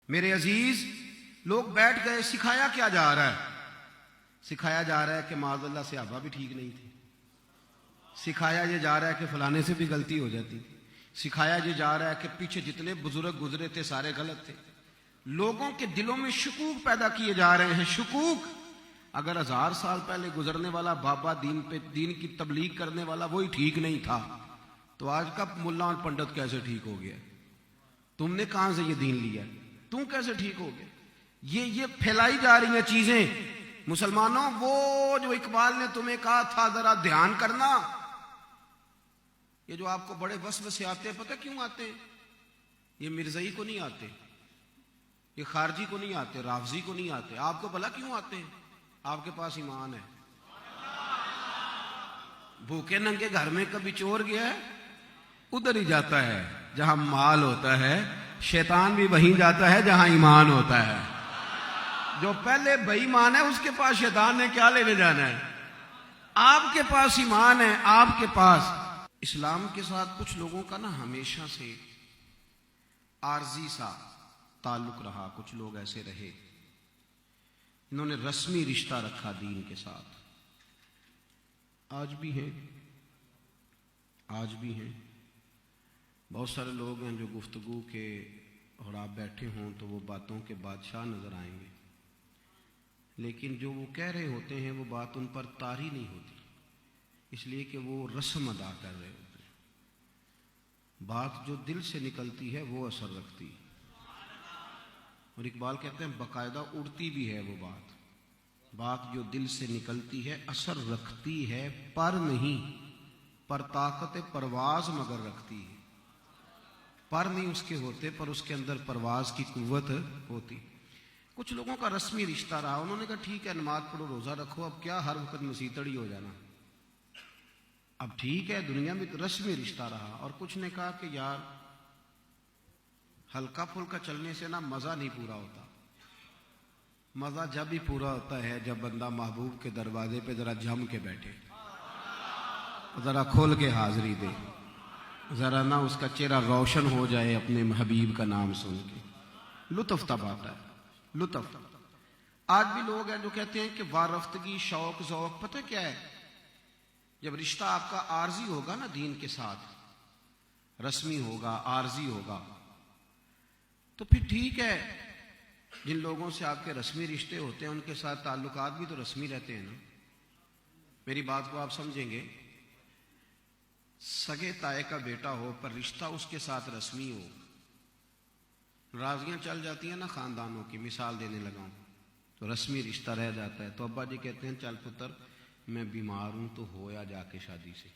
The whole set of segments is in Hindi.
मेरे अजीज, लोग बैठ गए, सिखाया क्या जा रहा है? सिखाया जा रहा है कि माज़अल्लाह सहाबा भी ठीक नहीं थे। सिखाया ये जा रहा है कि फलाने से भी गलती हो जाती थी। सिखाया ये जा रहा है कि पीछे जितने बुजुर्ग गुजरे थे सारे गलत थे। लोगों के दिलों में शकूक पैदा किए जा रहे हैं। शकूक, अगर 1000 साल पहले गुजरने वाला बाबा दीन की तबलीग करने वाला वही ठीक नहीं था, तो आज का मुल्ला और पंडित कैसे ठीक हो गया? तुमने कहां से ये दीन लिया? तुम कैसे ठीक हो गए? ये फैलाई जा रही हैं चीजें। मुसलमानों, वो जो इकबाल ने तुम्हें कहा था जरा ध्यान करना, ये जो आपको बड़े वसवसे आते हैं, पता क्यों आते हैं? ये मिर्जई को नहीं आते, ये खारजी को नहीं आते, राफजी को नहीं आते। आपको भला क्यों आते हैं? आपके पास ईमान है। भूखे नंगे घर में कभी चोर गया है? उधर ही जाता है जहां माल होता है। शैतान भी वहीं जाता है जहां ईमान होता है। जो पहले बेईमान है उसके पास शैतान ने क्या लेने जाना है? आपके पास ईमान है, आपके पास। इस्लाम के साथ कुछ लोगों का ना हमेशा से आर्जी सा ताल्लुक रहा। कुछ लोग ऐसे रहे, इन्होंने रस्मी रिश्ता रखा दीन के साथ। आज भी हैं, आज भी हैं। बहुत सारे लोग हैं जो गुफ्तगू के और आप बैठे हों तो वो बातों के बादशाह नजर आएंगे, लेकिन जो वो कह रहे होते हैं वो बात उन पर तारी नहीं होती, इसलिए कि वो रस्म अदा कर रहे होते हैं। बात जो दिल से निकलती है वो असर रखती है। और इकबाल कहते हैं बाकायदा उड़ती भी है वो बात। बात जो दिल से निकलती है असर रखती है, पर नहीं, पर ताकत परवाज मगर रखती है। पर नहीं उसके होते, पर उसके अंदर परवाज की कुव्वत होती। कुछ लोगों का रस्मी रिश्ता रहा, उन्होंने कहा ठीक है नमाज पढ़ो, रोजा रखो, अब क्या हर वक्त मसीतड़ी हो जाना, अब ठीक है। दुनिया में तो रस्मी रिश्ता रहा। और कुछ ने कहा कि यार हल्का फुल्का चलने से ना मजा नहीं पूरा होता। मजा जब ही पूरा होता है जब बंदा महबूब के दरवाजे पे जरा जम के बैठे, जरा खोल के हाजिरी दे, जरा ना उसका चेहरा रोशन हो जाए अपने हबीब का नाम सुन के। लुत्फ तब आता है, लुत्फ। आज भी लोग हैं जो कहते हैं कि वारफ्तगी, शौक, ज़ौक, पता क्या है? जब रिश्ता आपका आर्जी होगा ना दीन के साथ, रस्मी होगा, आर्जी होगा, तो फिर ठीक है। जिन लोगों से आपके रस्मी रिश्ते होते हैं उनके साथ ताल्लुकात भी तो रस्मी रहते हैं ना। मेरी बात को आप समझेंगे। सगे ताए का बेटा हो पर रिश्ता उसके साथ रस्मी हो, राजियां चल जाती हैं ना खानदानों की। मिसाल देने लगाऊं तो रस्मी रिश्ता रह जाता है। तो अब्बा जी कहते हैं चल पुत्र मैं बीमार हूं तो होया जाके शादी से,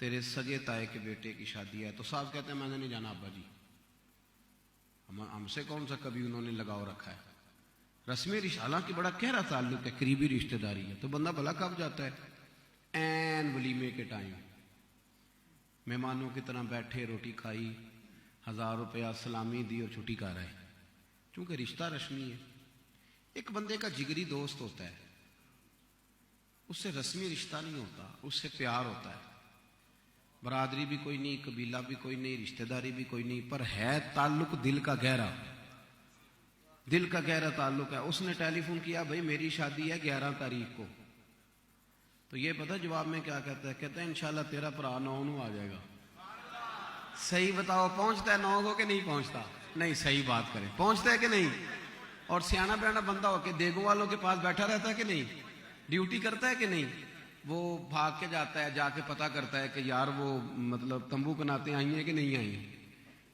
तेरे सगे ताए के बेटे की शादी है। तो साहब कहते हैं मैंने नहीं जाना अब्बा जी, हमसे कौन सा कभी उन्होंने लगाव रखा है। रस्मी रिश्ता हालांकि बड़ा गहरा ताल्लुक है, करीबी रिश्तेदारी है। तो बंदा भला कब जाता है? ऐन वलीमे के टाइम मेहमानों की तरह बैठे, रोटी खाई, 1000 रुपया सलामी दी और छुट्टी कर रहे, क्योंकि रिश्ता रस्मी है। एक बंदे का जिगरी दोस्त होता है, उससे रस्मी रिश्ता नहीं होता, उससे प्यार होता है। बरादरी भी कोई नहीं, कबीला भी कोई नहीं, रिश्तेदारी भी कोई नहीं, पर है ताल्लुक दिल का गहरा, दिल का गहरा ताल्लुक है। उसने टेलीफोन किया, भाई मेरी शादी है 11 तारीख को। तो ये पता जवाब में क्या कहता है? कहता है इंशाल्लाह तेरा भरा 9 आ जाएगा। सही बताओ, पहुंचता है 9 को कि नहीं पहुंचता? नहीं, सही बात करें, पहुंचता है कि नहीं? और सियाना बयाना बंदा होके देगों वालों के पास बैठा रहता है कि नहीं? ड्यूटी करता है कि नहीं? वो भाग के जाता है, जाके पता करता है कि यार वो मतलब तंबू बनाते आई हैं कि नहीं आई हैं।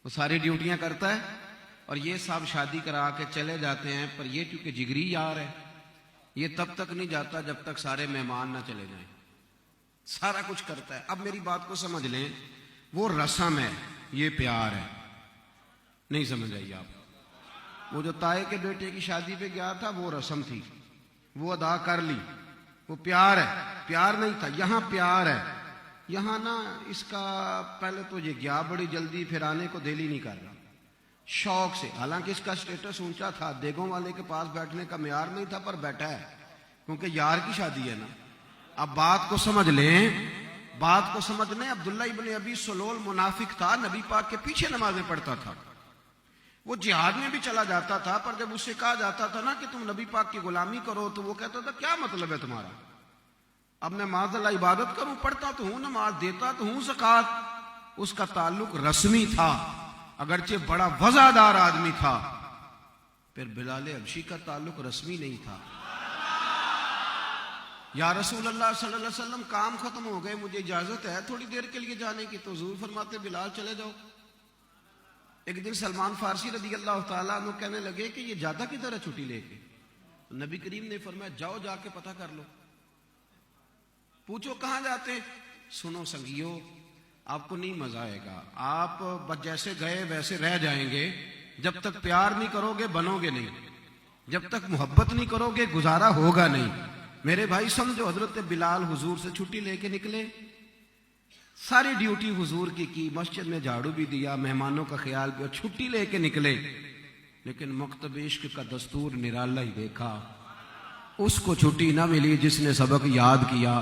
वो सारी ड्यूटियां करता है। और ये सब शादी करा के चले जाते हैं, पर ये क्योंकि जिगरी यार है, ये तब तक नहीं जाता जब तक सारे मेहमान ना चले जाएं। सारा कुछ करता है। अब मेरी बात को समझ लें, वो रस्म है, ये प्यार है। नहीं समझ आई आप? वो जो ताए के बेटे की शादी पे गया था वो रस्म थी, वो अदा कर ली, वो प्यार है। प्यार नहीं था, यहां प्यार है। यहां ना इसका पहले तो ये गया बड़ी जल्दी, फिर आने को दिल ही नहीं कर रहा, शौक से। हालांकि इसका स्टेटस ऊंचा था, देगों वाले के पास बैठने का म्यार नहीं था, पर बैठा है क्योंकि यार की शादी है ना। अब बात को समझ लें, बात को समझ लें। अब्दुल्ला इब्न अबी सलोल मुनाफिक था, नबी पाक के पीछे नमाजें पढ़ता था। वो जिहाद में भी चला जाता था, पर जब उससे कहा जाता था ना कि तुम नबी पाक की गुलामी करो, तो वो कहता था क्या मतलब है तुम्हारा? अब मैं माज़अल्लाह इबादत करूं, पढ़ता तो हूं नमाज, देता तो हूं ज़कात। उसका ताल्लुक रस्मी था, अगरचे बड़ा वज़ादार आदमी था। फिर बिलाल हबशी का ताल्लुक रस्मी नहीं था। या रसूल अल्लाह सल्लल्लाहु अलैहि वसल्लम, काम खत्म हो गए, मुझे इजाजत है थोड़ी देर के लिए जाने की, तो हुजूर फरमाते बिलाल चले जाओ। एक दिन सलमान फारसी रदी अल्लाह तआला अन्हु कहने लगे कि ये जाता किधर है छुट्टी लेके? तो नबी करीम ने फरमाया जाओ जाके पता कर लो, पूछो कहां जाते हैं। सुनो संगियो, आपको नहीं मजा आएगा, आप बस जैसे गए वैसे रह जाएंगे। जब तक प्यार नहीं करोगे बनोगे नहीं, जब तक मोहब्बत नहीं करोगे गुजारा होगा नहीं। मेरे भाई समझो, हजरत बिलाल हुजूर से छुट्टी लेके निकले, सारी ड्यूटी हुजूर की मस्जिद में झाड़ू भी दिया, मेहमानों का ख्याल भी, और छुट्टी लेके निकले। लेकिन मकतब इश्क का दस्तूर निराला ही देखा। उसको छुट्टी ना मिली जिसने सबक याद किया।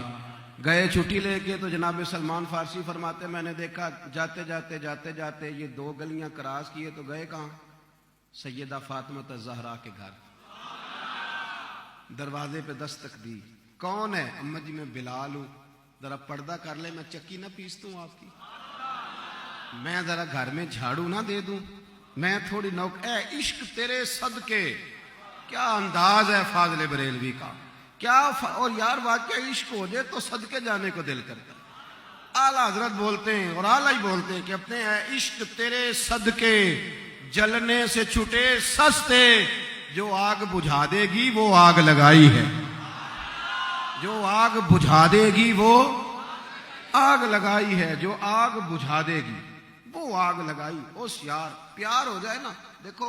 गए छुट्टी लेके तो जनाब सलमान फारसी फरमाते, मैंने देखा जाते जाते जाते जाते ये 2 गलियां क्रॉस किए तो गए कहां? सैयदा फातिमा ज़हरा के घर। दरवाजे पे दस्तक दी, कौन है? अम्मा जी मैं बिलाल हूं, जरा पर्दा कर ले, मैं चक्की ना पीस दूं आपकी, मैं जरा घर में झाड़ू ना दे दूं, मैं थोड़ी नौक। ए इश्क तेरे सदके, क्या अंदाज है फाजिल बरेलवी का, क्या और यार वाकई इश्क हो जाए तो सदके जाने को दिल करता है। आला हजरत बोलते हैं और आला ही बोलते हैं कि अपने इश्क तेरे सदके जलने से छुटे सस्ते, जो आग बुझा देगी वो आग लगाई है, जो आग बुझा देगी वो आग लगाई है, जो आग बुझा देगी वो आग लगाई। उस यार प्यार हो जाए ना, देखो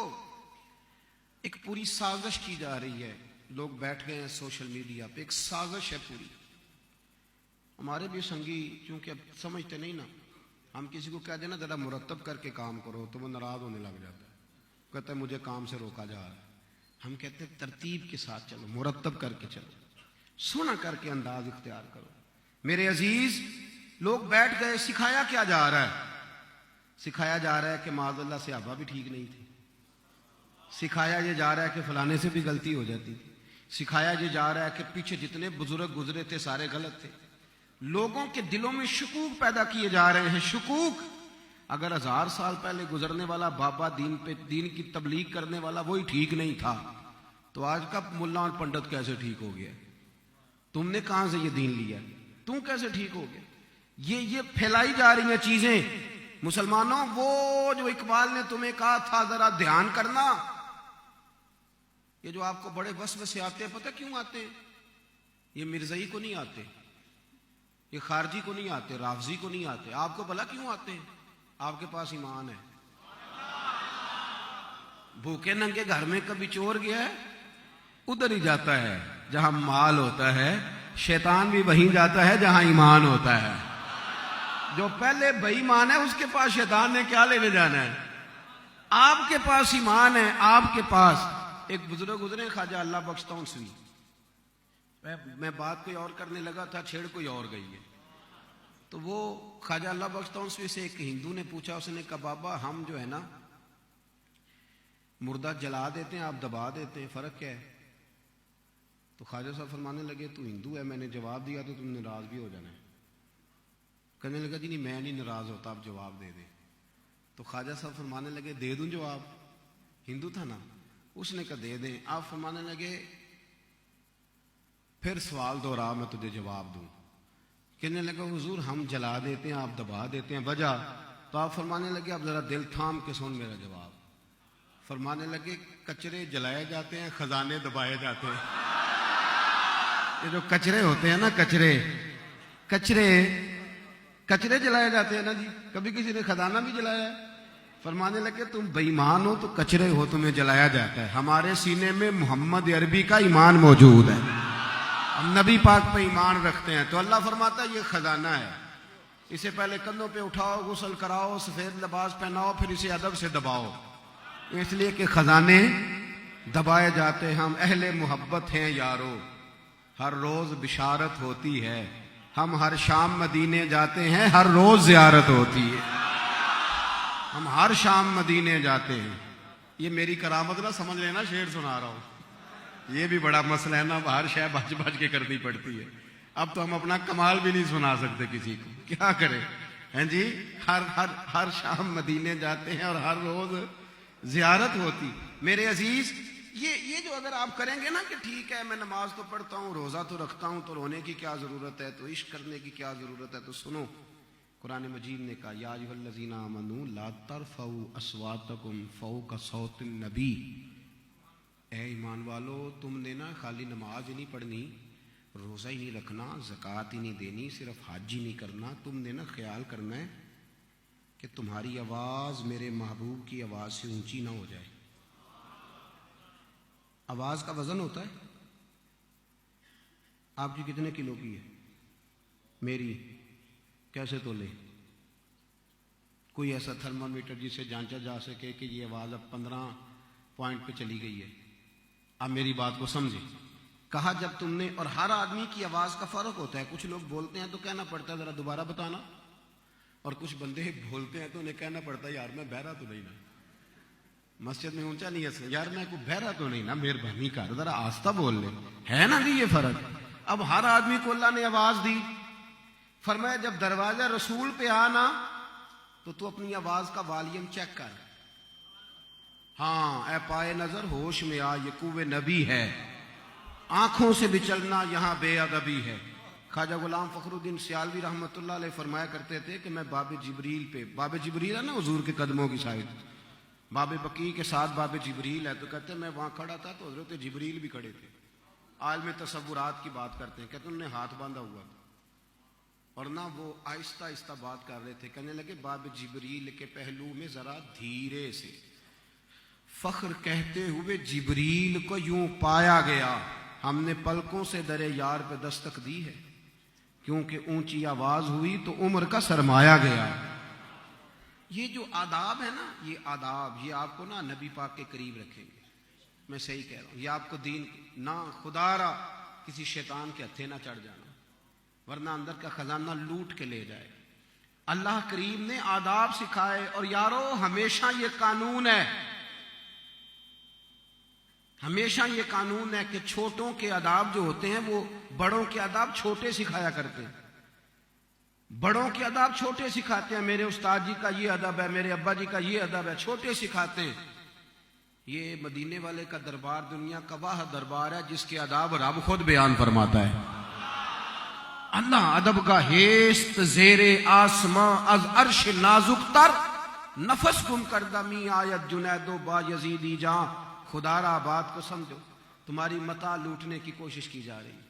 एक पूरी साजिश की जा रही है, लोग बैठ गए हैं सोशल मीडिया पे, एक साजिश है पूरी। हमारे भी संगी क्योंकि अब समझते नहीं ना, हम किसी को कह देना जरा मुरतब करके काम करो तो वो नाराज होने लग जाता है, कहता है मुझे काम से रोका जा रहा है। हम कहते हैं तरतीब के साथ चलो, मुरतब करके चलो, सुना करके अंदाज इख्तियार करो। मेरे अजीज, लोग बैठ गए, सिखाया क्या जा रहा है? सिखाया जा रहा है कि माज़अल्लाह सहाबा भी ठीक नहीं थे, सिखाया ये जा रहा है कि फलाने से भी गलती हो जाती थी, सिखाया ये जा रहा है कि पीछे जितने बुजुर्ग गुजरे थे सारे गलत थे। लोगों के दिलों में शकूक पैदा किए जा रहे हैं, शकूक। अगर 1000 साल पहले गुजरने वाला बाबा दीन की तबलीग करने वाला वही ठीक नहीं था, तो आज का मुल्ला और पंडित कैसे ठीक हो गया? तुमने कहां से ये दीन लिया? तुम कैसे ठीक हो गए? ये फैलाई जा रही हैं चीजें। मुसलमानों, वो जो इकबाल ने तुम्हें कहा था जरा ध्यान करना, ये जो आपको बड़े वसवसे आते हैं, पता क्यों आते हैं? ये मिर्जई को नहीं आते, ये खारजी को नहीं आते, राफजी को नहीं आते। आपको भला क्यों आते हैं? आपके पास ईमान है। भूखे नंगे घर में कभी चोर गया है? उधर ही जाता है जहां माल होता है। शैतान भी वहीं जाता है जहां ईमान होता है। जो पहले बेईमान है उसके पास शैतान ने क्या लेने जाना है? आपके पास ईमान है, आपके पास। एक बुजुर्ग गुजरे, ख्वाजा अल्लाह बख्शता उनसे, मैं बात कोई और करने लगा था, छेड़ कोई और गई है। तो वो ख्वाजा अल्लाह बख्शता उनसे से एक हिंदू ने पूछा, उसने कहा बाबा हम जो है ना मुर्दा जला देते हैं, आप दबा देते हैं, फर्क क्या है? तो ख्वाजा साहब फरमाने लगे तू हिंदू है, मैंने जवाब दिया तो तुम नाराज भी हो जाना है। कहने लगा जी नहीं मैं नहीं नाराज होता, आप जवाब दे दे। तो ख्वाजा साहब फरमाने लगे दे दूं जवाब? हिंदू था ना, उसने कहा दे दें। आप फरमाने लगे फिर सवाल दोहरा, मैं तुझे जवाब दूं। कहने लगा हुजूर हम जला देते हैं, आप दबा देते हैं, वजह? तो आप फरमाने लगे अब जरा दिल थाम के सुन मेरा जवाब। फरमाने लगे कचरे जलाए जाते हैं, खजाने दबाए जाते हैं। ये जो कचरे होते हैं ना, कचरे जलाए जाते हैं ना जी। कभी किसी ने खजाना भी जलाया है? फरमाने लगे तुम बेईमान हो तो कचरे हो, तुम्हें जलाया जाता है। हमारे सीने में मोहम्मद अरबी का ईमान मौजूद है, हम नबी पाक पे ईमान रखते हैं। तो अल्लाह फरमाता है ये खजाना है, इसे पहले कंधों पे उठाओ, गुस्ल कराओ, सफेद लिबास पहनाओ, फिर इसे अदब से दबाओ, इसलिए कि खजाने दबाए जाते हैं। हम अहले मोहब्बत हैं यारो, हर रोज बिशारत होती है। हम हर शाम मदीने जाते हैं, हर रोज जियारत होती है। हम हर शाम मदीने जाते हैं, ये मेरी करामत ना समझ लेना, शेर सुना रहा हूं। ये भी बड़ा मसला है ना, बाहर शह बच बच के करनी पड़ती है। अब तो हम अपना कमाल भी नहीं सुना सकते किसी को, क्या करें हैं जी। हर हर हर शाम मदीने जाते हैं और हर रोज जियारत होती। मेरे अजीज, ये जो अगर आप करेंगे ना कि ठीक है मैं नमाज तो पढ़ता हूँ, रोजा तो रखता हूँ, तो रोने की क्या जरूरत है, तो इश्क करने की क्या जरूरत है, तो सुनो कुरान मजीद ने कहा या अय्युहल्लज़ीना आमनू ला तरफ़ऊ अस्वातकुम फ़ौक़ सौतिन नबी। ए ईमान वालो, तुमने ना खाली नमाज ही नहीं पढ़नी, रोज़ा ही नहीं रखना, ज़कात ही नहीं देनी, सिर्फ हज ही नहीं करना, तुमने ना ख्याल करना है कि तुम्हारी आवाज़ मेरे महबूब की आवाज़ से ऊंची ना हो जाए। आवाज़ का वज़न होता है। आपकी कितने किलो की है, मेरी कैसे तोले? कोई ऐसा थर्मामीटर जिसे जांचा जा सके कि ये आवाज़ अब 15 पॉइंट पे चली गई है। अब मेरी बात को समझे। कहा जब तुमने, और हर आदमी की आवाज़ का फ़र्क होता है। कुछ लोग बोलते हैं तो कहना पड़ता है ज़रा दोबारा बताना, और कुछ बंदे बोलते हैं तो उन्हें कहना पड़ता है यार मैं बहरा तो नहीं ना, मस्जिद में ऊंचा नहीं है यार, मैं कोई बहरा तो नहीं ना, मेहरबानी कर ज़रा आस्ता बोल ले, है ना जी ये फ़र्क। अब हर आदमी को अल्लाह ने आवाज़ दी। फरमाया जब दरवाजा रसूल पे आना तो तू अपनी आवाज का वॉल्यूम चेक कर। हाँ, ए पाए नजर होश में आ, ये कुव्वे नबी है, आंखों से बिचलना यहां बेअदबी है। ख्वाजा गुलाम फखरुद्दीन सियालवी रहमतुल्लाह अलैह फरमाया करते थे कि मैं बाबे जिब्रील पे, बाबे जिब्रील है ना हुजूर के कदमों की साइड, बाबे बकी के साथ बाबे जिब्रील है, तो कहते मैं वहां खड़ा था तो हजरत जिब्रील भी खड़े थे। आलम तसव्वुरात की बात करते हैं, कहते उन्होंने हाथ बांधा हुआ था और ना वो आहिस्ता आहिस्ता बात कर रहे थे। कहने लगे बाबे जिब्रील के पहलू में जरा धीरे से, फख्र कहते हुए जिब्रील को यूं पाया गया, हमने पलकों से दरे यार पे दस्तक दी है, क्योंकि ऊंची आवाज हुई तो उम्र का सरमाया गया। ये जो आदाब है ना, ये आदाब, ये आपको ना नबी पाक के करीब रखेंगे। मैं सही कह रहा हूं, ये आपको दीन ना खुदारा किसी शैतान के हथे ना चढ़ जाना, वरना अंदर का खजाना लूट के ले जाए। अल्लाह करीम ने आदाब सिखाए। और यारो हमेशा ये कानून है, हमेशा ये कानून है कि छोटों के आदाब जो होते हैं वो बड़ों के आदाब छोटे सिखाया करते हैं। बड़ों के आदाब छोटे सिखाते हैं, मेरे उस्ताद जी का ये अदब है, मेरे अब्बा जी का ये अदब है, छोटे सिखाते हैं। ये मदीने वाले का दरबार दुनिया का वाह दरबार है जिसके आदाब रब खुद बयान फरमाता है। अल्लाह अदब का हेस्त जेरे आसमां अज अर्श नाजुक तर, नफस गुम कर दमी आयत जुनैदो बा यजीदी जा। खुदारा बात को समझो, तुम्हारी मता लूटने की कोशिश की जा रही है।